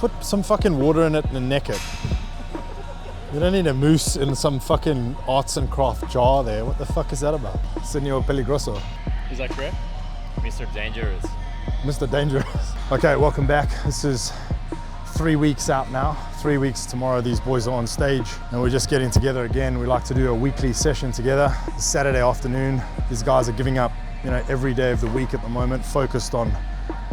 put some fucking water in it and neck it. You don't need a mousse in some fucking arts and craft jar there. What the fuck is that about? Senor Peligroso. Is that correct? Mr. Dangerous. Mr. Dangerous. Okay, welcome back. This is 3 weeks out now. 3 weeks tomorrow, these boys are on stage and we're just getting together again. We like to do a weekly session together. Saturday afternoon, these guys are giving up, every day of the week at the moment, focused on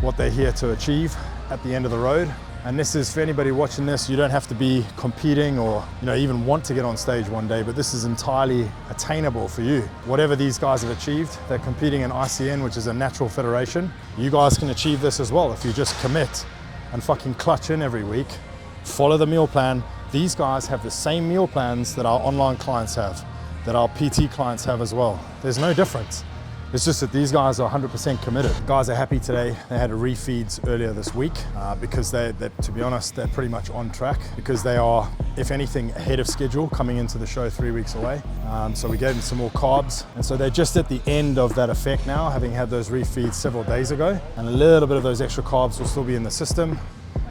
what they're here to achieve at the end of the road. And this is, for anybody watching this, you don't have to be competing or even want to get on stage one day, but this is entirely attainable for you. Whatever these guys have achieved, they're competing in ICN, which is a natural federation. You guys can achieve this as well if you just commit and fucking clutch in every week. Follow the meal plan. These guys have the same meal plans that our online clients have, that our PT clients have as well. There's no difference. It's just that these guys are 100% committed. Guys are happy today. They had refeeds earlier this week because to be honest, they're pretty much on track because they are, if anything, ahead of schedule coming into the show 3 weeks away. So we gave them some more carbs. And so they're just at the end of that effect now, having had those refeeds several days ago. And a little bit of those extra carbs will still be in the system.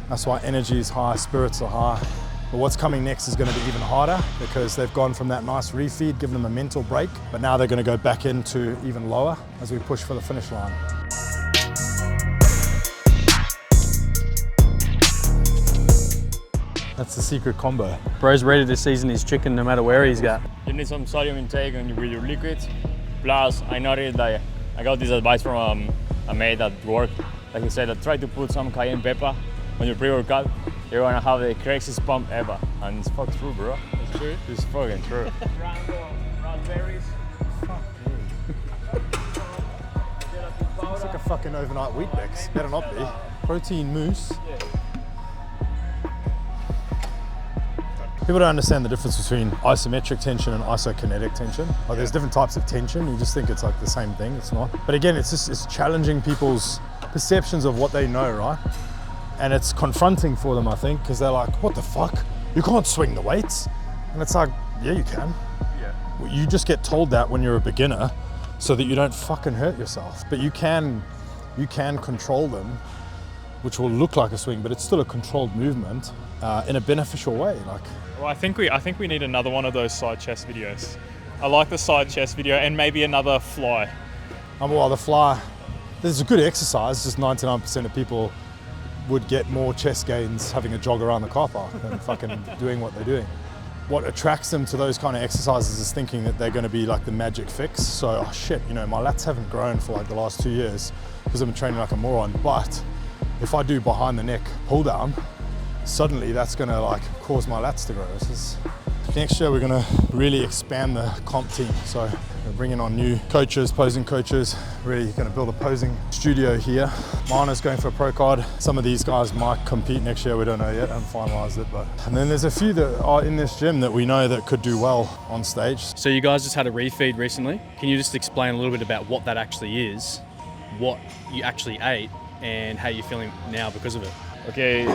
That's why energy is high, spirits are high. But what's coming next is going to be even harder because they've gone from that nice refeed, given them a mental break, but now they're going to go back into even lower as we push for the finish line. That's the secret combo. Bro's ready to season his chicken no matter where he's got. You need some sodium intake with your liquids. Plus, I noticed that I got this advice from a mate at work. Like he said, try to put some cayenne pepper on your pre-workout. You're gonna have the craziest pump ever. And it's fucking true, bro. It's true? It's fucking true. Raspberries. Fuck me. It's like a fucking overnight wheat mix. Better not be. Protein mousse. Yeah. People don't understand the difference between isometric tension and isokinetic tension. Like there's different types of tension. You just think it's like the same thing. It's not. But again, it's challenging people's perceptions of what they know, right? And it's confronting for them, I think, because they're like, what the fuck? You can't swing the weights. And it's like, yeah, you can. Yeah. You just get told that when you're a beginner so that you don't fucking hurt yourself. But you can control them, which will look like a swing, but it's still a controlled movement in a beneficial way. Well, I think we need another one of those side chest videos. I like the side chest video and maybe another fly. Well, the fly, this is a good exercise, just 99% of people would get more chest gains having a jog around the car park than fucking doing what they're doing. What attracts them to those kind of exercises is thinking that they're going to be like the magic fix. So, oh shit, my lats haven't grown for like the last 2 years because I've been training like a moron. But if I do behind the neck pull down, suddenly that's going to like cause my lats to grow. Next year we're going to really expand the comp team. So we're bringing on new coaches, posing coaches, really going to build a posing studio here. Mana's going for a pro card. Some of these guys might compete next year, we don't know yet, I haven't finalized it. And then there's a few that are in this gym that we know that could do well on stage. So you guys just had a refeed recently. Can you just explain a little bit about what that actually is, what you actually ate, and how you're feeling now because of it? Okay,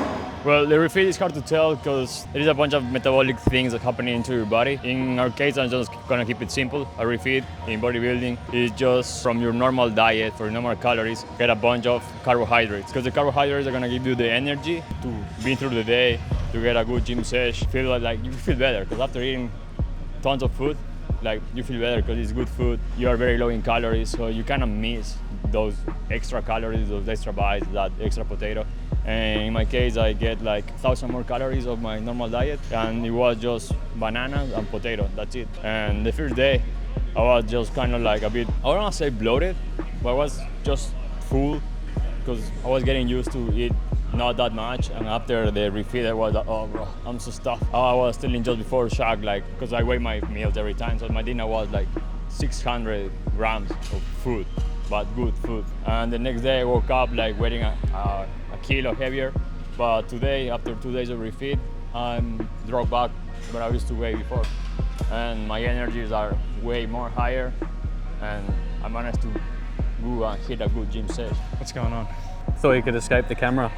well, the refeed is hard to tell because there is a bunch of metabolic things that happen into your body. In our case, I'm just gonna keep it simple. A refeed in bodybuilding is just from your normal diet, for normal calories, get a bunch of carbohydrates. Because the carbohydrates are gonna give you the energy to be through the day, to get a good gym session, feel like you feel better. Because after eating tons of food, like you feel better because it's good food. You are very low in calories, so you kind of miss those extra calories, those extra bites, that extra potato. And in my case, I get like 1,000 more calories of my normal diet, and it was just banana and potato, that's it. And the first day, I was just kind of like a bit, I don't want to say bloated, but I was just full because I was getting used to eat not that much. And after the refeed, I was like, oh bro, I'm so stuffed. I was telling just before shock, like, because I weigh my meals every time, so my dinner was like 600 grams of food, but good food. And the next day I woke up like weighing a kilo heavier, but today, after 2 days of refeed, I'm dropped back what I used to weigh before. And my energies are way more higher, and I managed to go and hit a good gym session. What's going on? Thought you could escape the camera.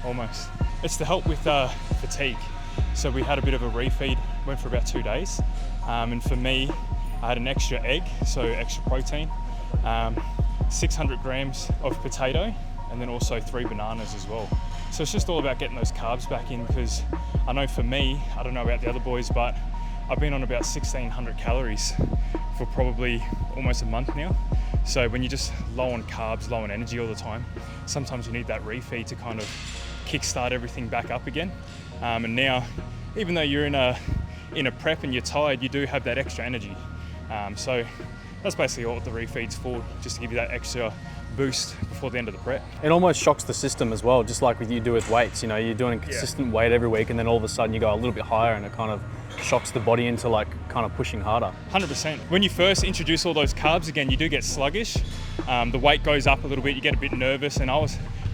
Almost. It's to help with fatigue. So we had a bit of a refeed, went for about 2 days. And for me, I had an extra egg, so extra protein, 600 grams of potato, and then also 3 bananas as well. So it's just all about getting those carbs back in, because I know for me, I don't know about the other boys, but I've been on about 1,600 calories for probably almost a month now. So when you're just low on carbs, low on energy all the time, sometimes you need that refeed to kind of kickstart everything back up again. And now, even though you're in a prep and you're tired, you do have that extra energy. So that's basically all the refeed's for, just to give you that extra boost before the end of the prep. It almost shocks the system as well, just like you do with weights. You know, you're doing a consistent weight every week, and then all of a sudden you go a little bit higher, and it kind of shocks the body into like kind of pushing harder. 100%. When you first introduce all those carbs again, you do get sluggish. The weight goes up a little bit, you get a bit nervous, and I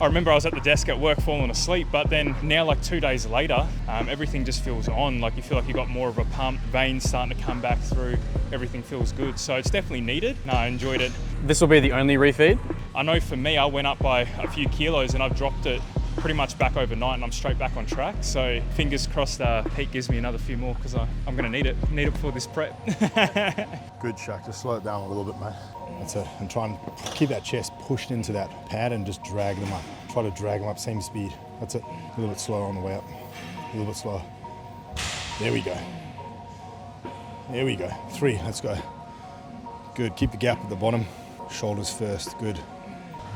remember I was at the desk at work falling asleep, but then now, like 2 days later, everything just feels on. Like you feel like you got more of a pump, veins starting to come back through, everything feels good. So it's definitely needed. No, I enjoyed it. This will be the only refeed? I know for me, I went up by a few kilos and I've dropped it pretty much back overnight, and I'm straight back on track. So fingers crossed Pete gives me another few more, because I'm going to need it for this prep. Good, Shaq. Just slow it down a little bit, mate. That's it. And try and keep that chest pushed into that pad and just drag them up. Try to drag them up, same speed. That's it. A little bit slower on the way up. A little bit slower. There we go. There we go. 3, let's go. Good. Keep the gap at the bottom. Shoulders first. Good.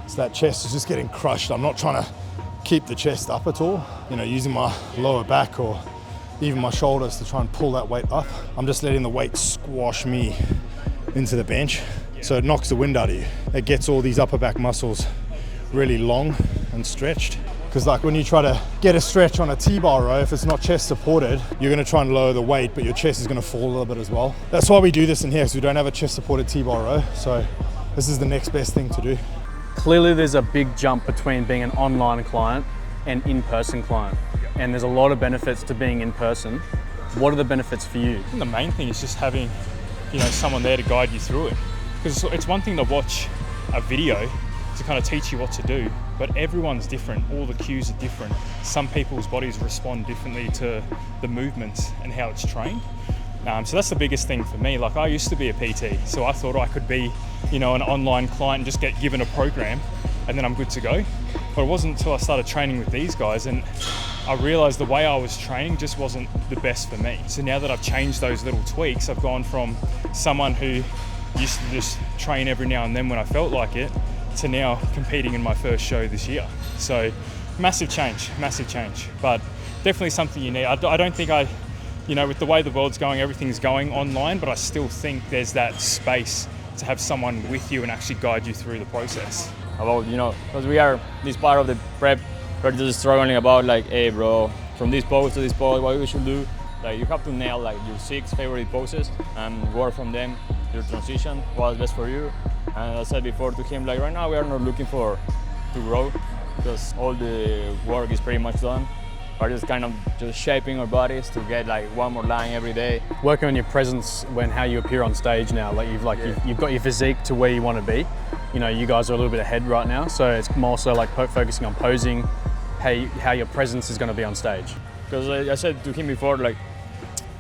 So that chest is just getting crushed. I'm not trying to keep the chest up at all. You know, using my lower back or even my shoulders to try and pull that weight up. I'm just letting the weight squash me into the bench. So it knocks the wind out of you. It gets all these upper back muscles really long and stretched. Because like when you try to get a stretch on a T-bar row, if it's not chest supported, you're gonna try and lower the weight, but your chest is gonna fall a little bit as well. That's why we do this in here, because we don't have a chest supported T-bar row. So this is the next best thing to do. Clearly there's a big jump between being an online client and in-person client. And there's a lot of benefits to being in person. What are the benefits for you? And the main thing is just having, someone there to guide you through it. Because it's one thing to watch a video to kind of teach you what to do, but everyone's different. All the cues are different. Some people's bodies respond differently to the movements and how it's trained. So that's the biggest thing for me. Like I used to be a PT, so I thought I could be, an online client and just get given a program and then I'm good to go. But it wasn't until I started training with these guys and I realized the way I was training just wasn't the best for me. So now that I've changed those little tweaks, I've gone from someone who used to just train every now and then when I felt like it, to now competing in my first show this year. So massive change, but definitely something you need. I don't think with the way the world's going, everything's going online, but I still think there's that space to have someone with you and actually guide you through the process. About, because we are this part of the prep, we're just struggling about like, hey bro, from this pose to this pose, what we should do. Like you have to nail like your 6 favorite poses and work from them, your transition, what's best for you. And as I said before to him, like right now we are not looking to grow, because all the work is pretty much done. We're just kind of just shaping our bodies to get like one more line every day. Working on your presence how you appear on stage now. Like you've got your physique to where you want to be. You guys are a little bit ahead right now, so it's more so like focusing on posing, how your presence is going to be on stage. Because I said to him before, like,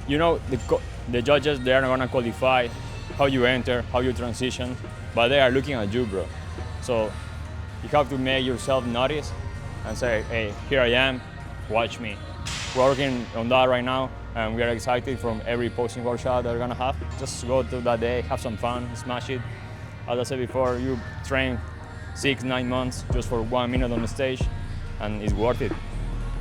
the judges, they are not going to qualify how you enter, how you transition, but they are looking at you, bro. So you have to make yourself notice and say, hey, here I am, watch me. We're working on that right now, and we are excited from every posing workshop that we're gonna have. Just go to that day, have some fun, smash it. As I said before, you train 6-9 months just for 1 minute on the stage, and it's worth it.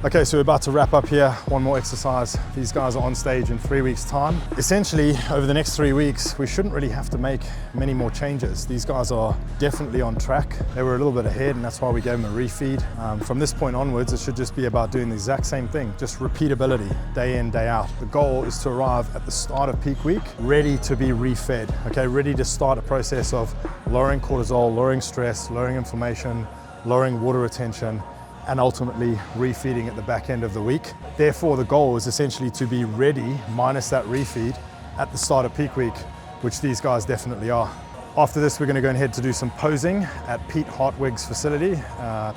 Okay, so we're about to wrap up here. One more exercise. These guys are on stage in 3 weeks' time. Essentially, over the next 3 weeks, we shouldn't really have to make many more changes. These guys are definitely on track. They were a little bit ahead, and that's why we gave them a refeed. From this point onwards, it should just be about doing the exact same thing, just repeatability, day in, day out. The goal is to arrive at the start of peak week, ready to be refed, okay? Ready to start a process of lowering cortisol, lowering stress, lowering inflammation, lowering water retention, and ultimately refeeding at the back end of the week. Therefore, the goal is essentially to be ready, minus that refeed, at the start of peak week, which these guys definitely are. After this, we're going to go ahead to do some posing at Pete Hartwig's facility.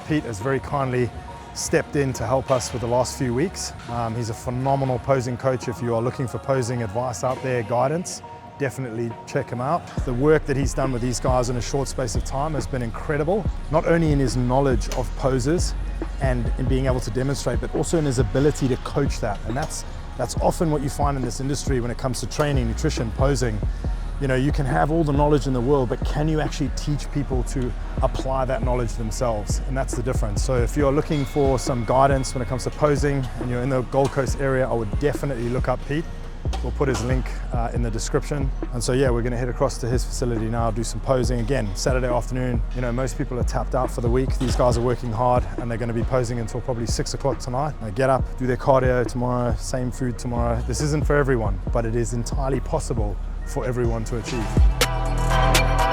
Pete has very kindly stepped in to help us with the last few weeks. He's a phenomenal posing coach. If you are looking for posing advice out there, guidance, definitely check him out. The work that he's done with these guys in a short space of time has been incredible, not only in his knowledge of poses, and in being able to demonstrate, but also in his ability to coach that. And that's often what you find in this industry when it comes to training, nutrition, posing. You know, you can have all the knowledge in the world, but can you actually teach people to apply that knowledge themselves? And that's the difference. So if you're looking for some guidance when it comes to posing and you're in the Gold Coast area, I would definitely look up Pete. We'll put his link in the description. And so yeah, we're gonna head across to his facility now, do some posing. Again, Saturday afternoon. You know, most people are tapped out for the week. These guys are working hard and they're gonna be posing until probably 6 o'clock tonight. They get up, do their cardio tomorrow, same food tomorrow. This isn't for everyone, but it is entirely possible for everyone to achieve.